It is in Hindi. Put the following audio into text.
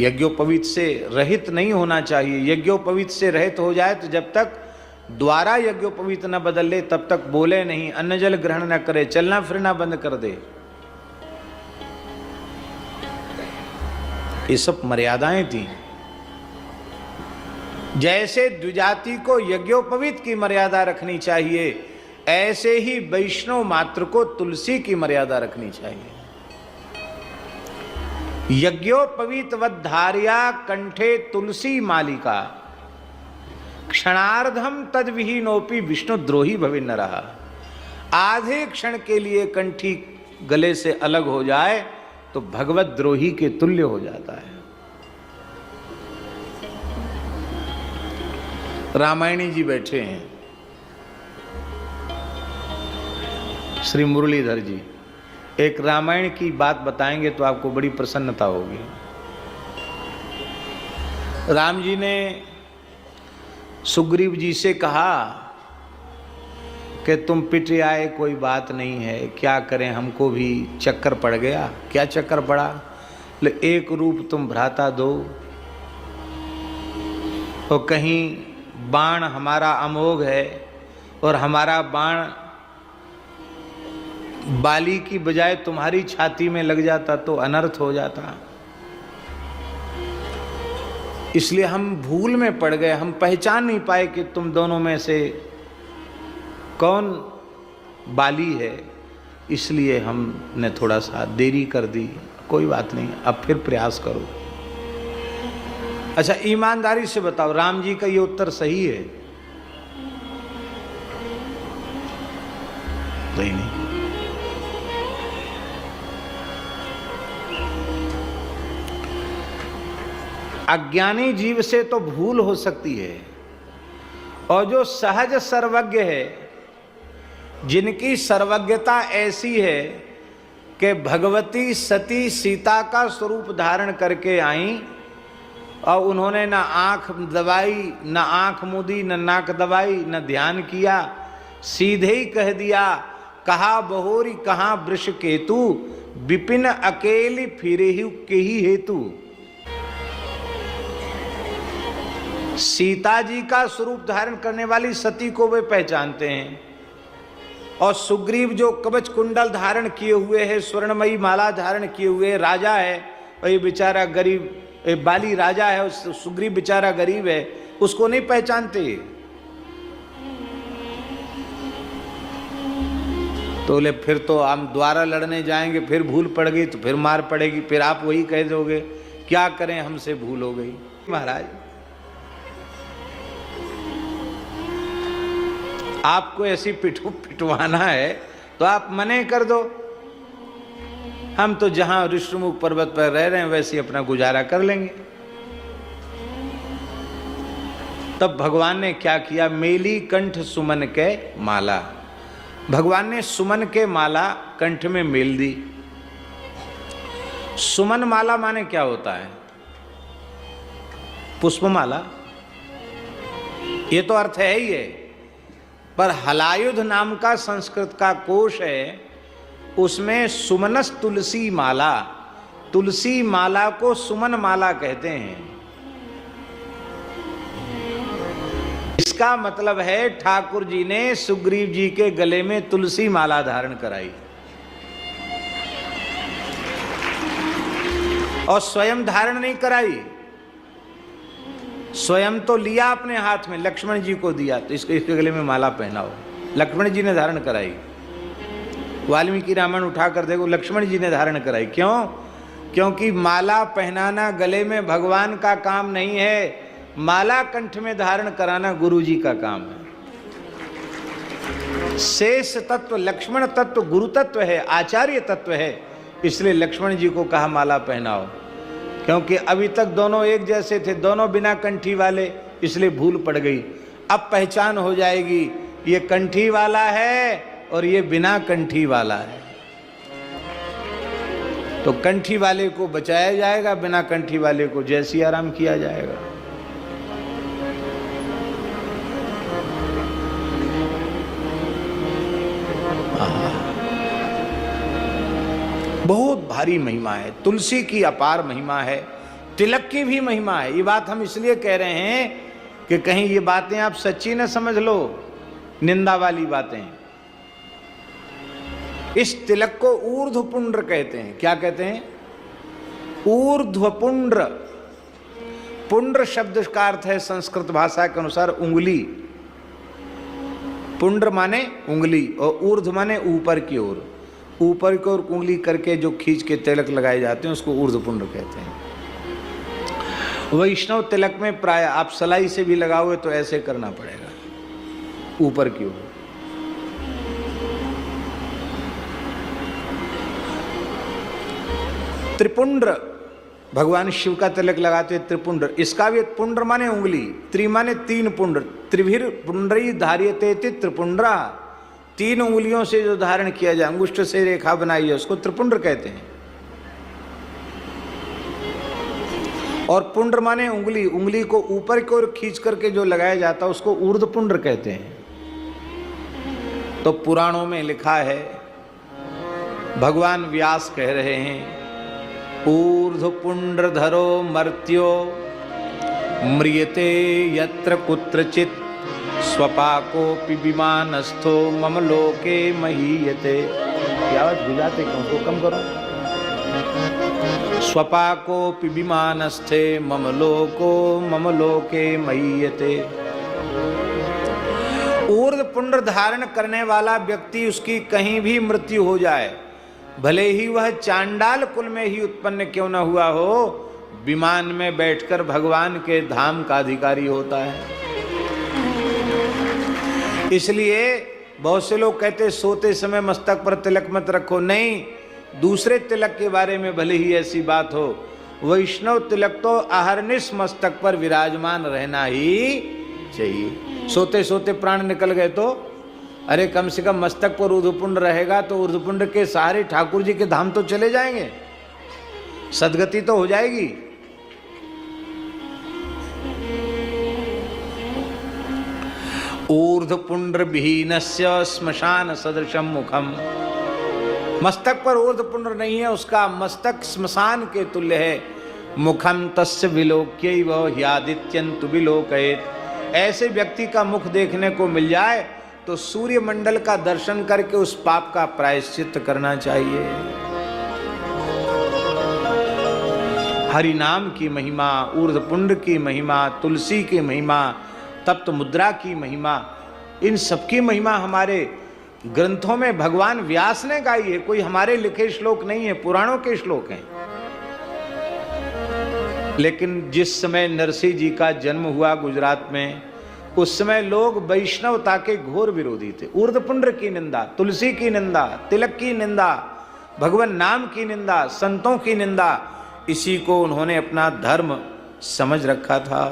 यज्ञोपवीत से रहित नहीं होना चाहिए। यज्ञोपवीत से रहित हो जाए तो जब तक द्वारा यज्ञोपवीत न बदल ले तब तक बोले नहीं, अन्न जल ग्रहण न करे, चलना फिरना बंद कर दे। ये सब मर्यादाएं थी। जैसे द्विजाति को यज्ञोपवीत की मर्यादा रखनी चाहिए, ऐसे ही वैष्णव मात्र को तुलसी की मर्यादा रखनी चाहिए। यज्ञोपवीतवद्धार्या कंठे तुलसी मालिका, क्षणार्धम तद विहीनोपि विष्णुद्रोही भविन्न रहा। आधे क्षण के लिए कंठी गले से अलग हो जाए तो भगवत द्रोही के तुल्य हो जाता है। रामायणी जी बैठे हैं, श्री मुरलीधर जी एक रामायण की बात बताएंगे तो आपको बड़ी प्रसन्नता होगी। राम जी ने सुग्रीव जी से कहा कि तुम पिट आए, कोई बात नहीं है, क्या करें, हमको भी चक्कर पड़ गया। क्या चक्कर पड़ा? ले एक रूप तुम भ्राता दो, तो कहीं बाण हमारा अमोघ है और हमारा बाण बाली की बजाय तुम्हारी छाती में लग जाता तो अनर्थ हो जाता। इसलिए हम भूल में पड़ गए, हम पहचान नहीं पाए कि तुम दोनों में से कौन बाली है, इसलिए हमने थोड़ा सा देरी कर दी। कोई बात नहीं, अब फिर प्रयास करो। अच्छा, ईमानदारी से बताओ, राम जी का ये उत्तर सही है? सही नहीं। अज्ञानी जीव से तो भूल हो सकती है, और जो सहज सर्वज्ञ है, जिनकी सर्वज्ञता ऐसी है कि भगवती सती सीता का स्वरूप धारण करके आई और उन्होंने न आंख दबाई, न आंख मूदी, न नाक दबाई, न ध्यान किया, सीधे ही कह दिया, कहा बहोरी कहाँ वृष केतु, विपिन अकेली फिरे के ही हेतु। सीता जी का स्वरूप धारण करने वाली सती को वे पहचानते हैं, और सुग्रीव जो कवच कुंडल धारण किए हुए है, स्वर्णमयी माला धारण किए हुए राजा है, और ये बेचारा गरीब, बाली राजा है, सुग्रीव बेचारा गरीब है, उसको नहीं पहचानते। तो बोले फिर तो हम द्वारा लड़ने जाएंगे, फिर भूल पड़ गई तो फिर मार पड़ेगी, फिर आप वही कह दोगे, क्या करें, हमसे भूल हो गई। महाराज, आपको ऐसी पिटवाना है तो आप मने कर दो, हम तो जहां ऋषिमुख पर्वत पर रह रहे हैं वैसे अपना गुजारा कर लेंगे। तब भगवान ने क्या किया? मेली कंठ सुमन के माला, भगवान ने सुमन के माला कंठ में मेल दी। सुमन माला माने क्या होता है? पुष्पमाला, ये तो अर्थ है ही है, पर हलायुध नाम का संस्कृत का कोश है, उसमें सुमनस तुलसी माला, तुलसी माला को सुमन माला कहते हैं। इसका मतलब है ठाकुर जी ने सुग्रीव जी के गले में तुलसी माला धारण कराई और स्वयं धारण नहीं कराई, स्वयं तो लिया अपने हाथ में, लक्ष्मण जी को दिया, तो इसके गले में माला पहनाओ, लक्ष्मण जी ने धारण कराई। वाल्मीकि रामायण उठा कर देखो, लक्ष्मण जी ने धारण कराई। क्यों? क्योंकि माला पहनाना गले में भगवान का काम नहीं है, माला कंठ में धारण कराना गुरु जी का काम है। शेष तत्व लक्ष्मण तत्व गुरु तत्व है, आचार्य तत्व है, इसलिए लक्ष्मण जी को कहा माला पहनाओ। क्योंकि अभी तक दोनों एक जैसे थे, दोनों बिना कंठी वाले, इसलिए भूल पड़ गई। अब पहचान हो जाएगी, ये कंठी वाला है और ये बिना कंठी वाला है, तो कंठी वाले को बचाया जाएगा, बिना कंठी वाले को जैसी आराम किया जाएगा। बहुत भारी महिमा है, तुलसी की अपार महिमा है। तिलक की भी महिमा है। ये बात हम इसलिए कह रहे हैं कि कहीं ये बातें आप सच्ची न समझ लो, निंदा वाली बातें। इस तिलक को ऊर्ध्वपुंड्र कहते हैं। क्या कहते हैं? ऊर्ध्वपुंड्र। पुंड्र शब्द का अर्थ है संस्कृत भाषा के अनुसार उंगली। पुंड्र माने उंगली और ऊर्ध्व माने ऊपर की ओर। ऊपर की ओर उंगली करके जो खींच के तिलक लगाए जाते हैं उसको ऊर्ध्वपुंड्र कहते हैं। वैष्णव तिलक में प्राय आप सलाई से भी लगाओगे तो ऐसे करना पड़ेगा, ऊपर की ओर। त्रिपुंड्र, भगवान शिव का तिलक लगाते हैं त्रिपुंड्र। इसका भी पुंड्र माने उंगली, त्रि माने तीन पुंड्र। त्रिभिर पुंड्री धार्यते त्रिपुंड्रा। तीन उंगलियों से जो धारण किया जाए, अंगुष्ठ से रेखा बनाई है, उसको त्रिपुंड्र कहते हैं। और पुंड्र माने उंगली, उंगली को ऊपर की ओर खींच करके जो लगाया जाता है उसको ऊर्ध्वपुंड्र कहते हैं। तो पुराणों में लिखा है, भगवान व्यास कह रहे हैं, ऊर्ध्वपुंड्रधरो मर्त्यो म्रियते यत्र कुत्रचित् स्वपाकोपि विमानस्थो मम लोके महीयते। आवाज बुझाते क्यों? उसको कम करो। स्वपाकोपि विमानस्थे मम लोके महीयते। ऊर्ध्वपुंड्र धारण करने वाला व्यक्ति, उसकी कहीं भी मृत्यु हो जाए, भले ही वह चांडाल कुल में ही उत्पन्न क्यों न हुआ हो, विमान में बैठकर भगवान के धाम का अधिकारी होता है। इसलिए बहुत से लोग कहते सोते समय मस्तक पर तिलक मत रखो। नहीं, दूसरे तिलक के बारे में भले ही ऐसी बात हो, वैष्णव तिलक तो अहर्निश मस्तक पर विराजमान रहना ही चाहिए। सोते सोते प्राण निकल गए तो अरे कम से कम मस्तक पर ऊर्ध्वपुंड रहेगा तो ऊर्ध्वपुंड के सहारे ठाकुर जी के धाम तो चले जाएंगे, सदगति तो हो जाएगी। ऊर्ध्वपुंड्र विहीनस्य श्मशान सदृशम मुखम। मस्तक पर ऊर्ध्वपुंड्र नहीं है, उसका मस्तक श्मशान के तुल्य है। मुखम तस्य विलोक्यैव ह्यादित्यन्तु विलोकयेत्। ऐसे व्यक्ति का मुख देखने को मिल जाए तो सूर्य मंडल का दर्शन करके उस पाप का प्रायश्चित करना चाहिए। हरि नाम की महिमा, ऊर्ध्वपुंड्र की महिमा, तुलसी की महिमा, तप्त मुद्रा की महिमा, इन सबकी महिमा हमारे ग्रंथों में भगवान व्यास ने गाई है। कोई हमारे लिखे श्लोक नहीं है, पुराणों के श्लोक हैं। लेकिन जिस समय नरसिंह जी का जन्म हुआ गुजरात में, उस समय लोग वैष्णवता के घोर विरोधी थे। ऊर्ध्वपुंड्र की निंदा, तुलसी की निंदा, तिलक की निंदा, भगवान नाम की निंदा, संतों की निंदा, इसी को उन्होंने अपना धर्म समझ रखा था।